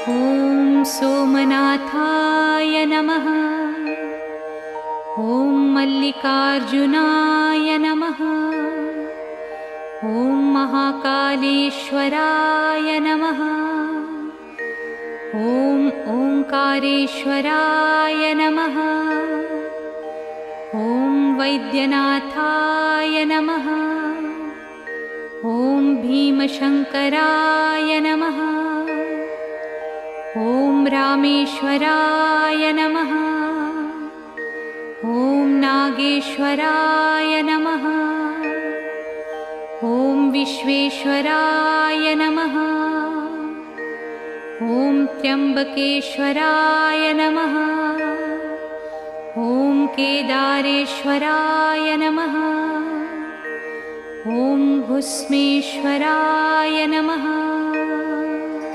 ॐ सोमनाथाय नमः। ॐ मल्लिकार्जुनाय नमः। ॐ महाकालेश्वराय नमः। ॐ ओंकारेश्वराय नमः। ॐ वैद्यनाथाय नमः। ॐ भीमशंकराय नमः। ॐ रामेश्वराय नमः। ॐ नागेश्वराय नमः। ॐ विश्वेश्वराय नमः। ॐ त्र्यंबकेश्वराय नमः। ॐ केदारेश्वराय नमः। ॐ भुस्मेश्वराय नमः।